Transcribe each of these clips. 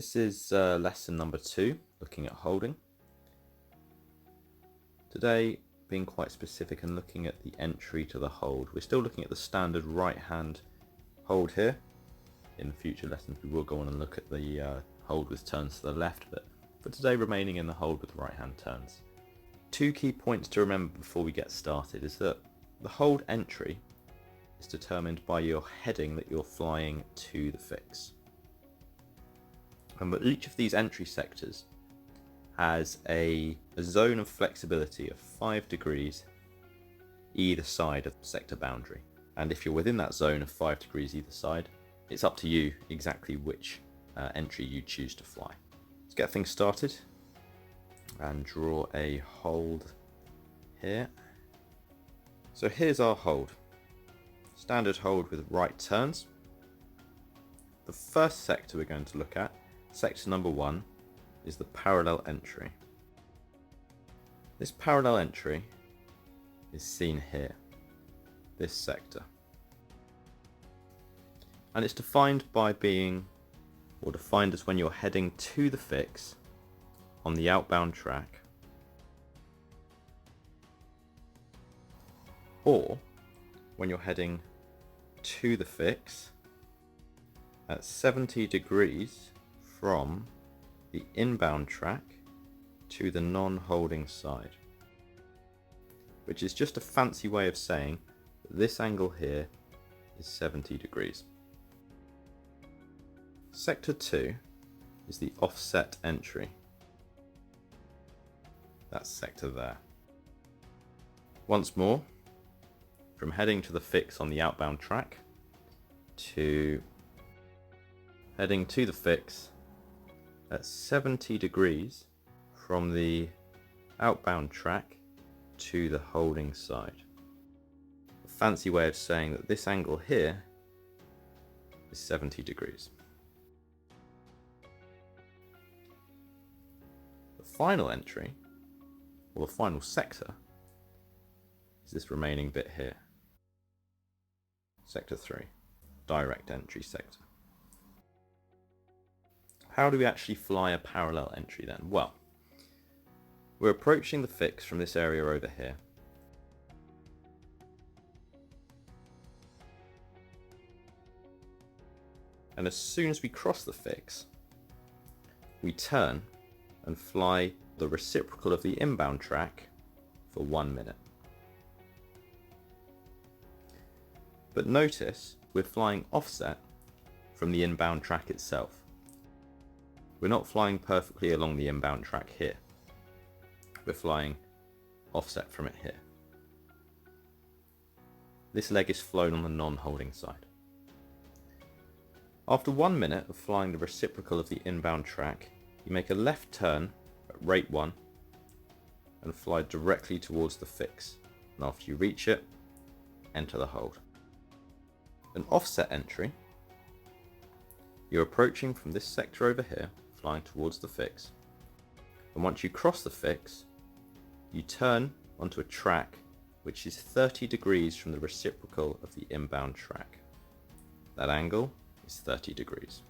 This is lesson number 2, looking at holding. Today, being quite specific and looking at the entry to the hold. We're still looking at the standard right hand hold here. In future lessons we will go on and look at the hold with turns to the left, but for today remaining in the hold with right hand turns. 2 key points to remember before we get started is that the hold entry is determined by your heading that you're flying to the fix. And but each of these entry sectors has a zone of flexibility of 5 degrees either side of the sector boundary. And if you're within that zone of 5 degrees either side, it's up to you exactly which entry you choose to fly. Let's get things started and draw a hold here. So here's our hold. Standard hold with right turns. The first sector we're going to look at, sector number 1, is the parallel entry. This parallel entry is seen here, this sector. And it's defined by being, or defined as when you're heading to the fix on the outbound track, or when you're heading to the fix at 70 degrees from the inbound track to the non-holding side, which is just a fancy way of saying that this angle here is 70 degrees. Sector 2 is the offset entry. That's sector there. Once more, from heading to the fix on the outbound track to heading to the fix at 70 degrees from the outbound track to the holding side. A fancy way of saying that this angle here is 70 degrees. The final entry, or the final sector, is this remaining bit here. Sector 3, direct entry sector. How do we actually fly a parallel entry then? Well, we're approaching the fix from this area over here. And as soon as we cross the fix, we turn and fly the reciprocal of the inbound track for 1 minute. But notice we're flying offset from the inbound track itself. We're not flying perfectly along the inbound track here. We're flying offset from it here. This leg is flown on the non-holding side. After 1 minute of flying the reciprocal of the inbound track, you make a left turn at rate 1 and fly directly towards the fix. And after you reach it, enter the hold. An offset entry, you're approaching from this sector over here, flying towards the fix, and once you cross the fix, you turn onto a track which is 30 degrees from the reciprocal of the inbound track. That angle is 30 degrees.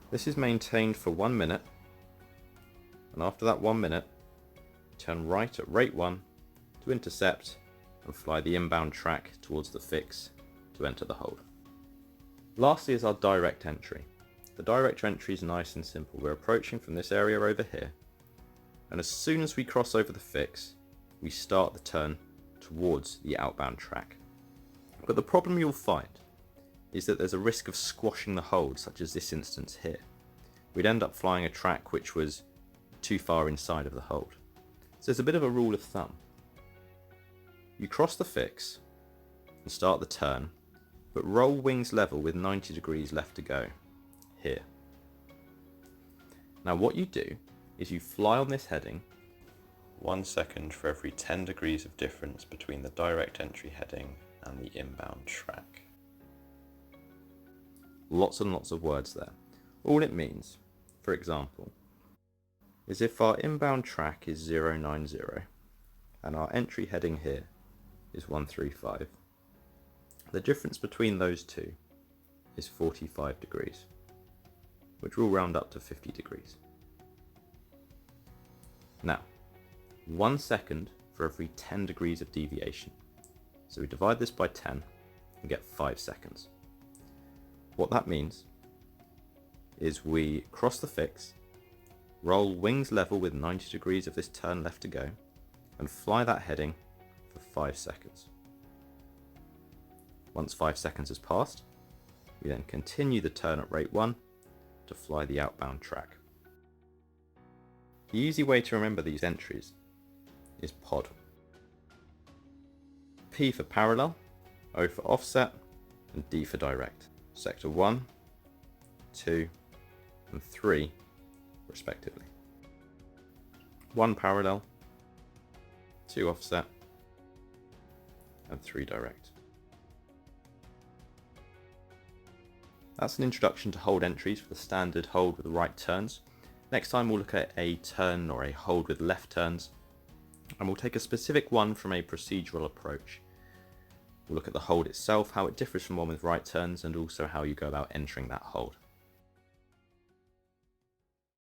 This is maintained for 1 minute, and after that 1 minute, turn right at rate 1 to intercept and fly the inbound track towards the fix to enter the hold. Lastly is our direct entry. The direct entry is nice and simple. We're approaching from this area over here, and as soon as we cross over the fix, we start the turn towards the outbound track. But the problem you'll find is that there's a risk of squashing the hold, such as this instance here. We'd end up flying a track which was too far inside of the hold. So there's a bit of a rule of thumb. You cross the fix and start the turn, but roll wings level with 90 degrees left to go, here. Now what you do is you fly on this heading 1 second for every 10 degrees of difference between the direct entry heading and the inbound track. Lots and lots of words there. All it means, for example, is if our inbound track is 090 and our entry heading here is 135, the difference between those two is 45 degrees, which will round up to 50 degrees. Now, 1 second for every 10 degrees of deviation. So we divide this by 10 and get 5 seconds. What that means is we cross the fix, roll wings level with 90 degrees of this turn left to go, and fly that heading for 5 seconds. Once 5 seconds has passed, we then continue the turn at rate 1 to fly the outbound track. The easy way to remember these entries is pod. P for parallel, O for offset, and D for direct. Sector 1, 2, and 3 respectively. 1 parallel, 2 offset, and 3 direct. That's an introduction to hold entries for the standard hold with right turns. Next time we'll look at a turn or a hold with left turns, and we'll take a specific one from a procedural approach. We'll look at the hold itself, how it differs from one with right turns, and also how you go about entering that hold.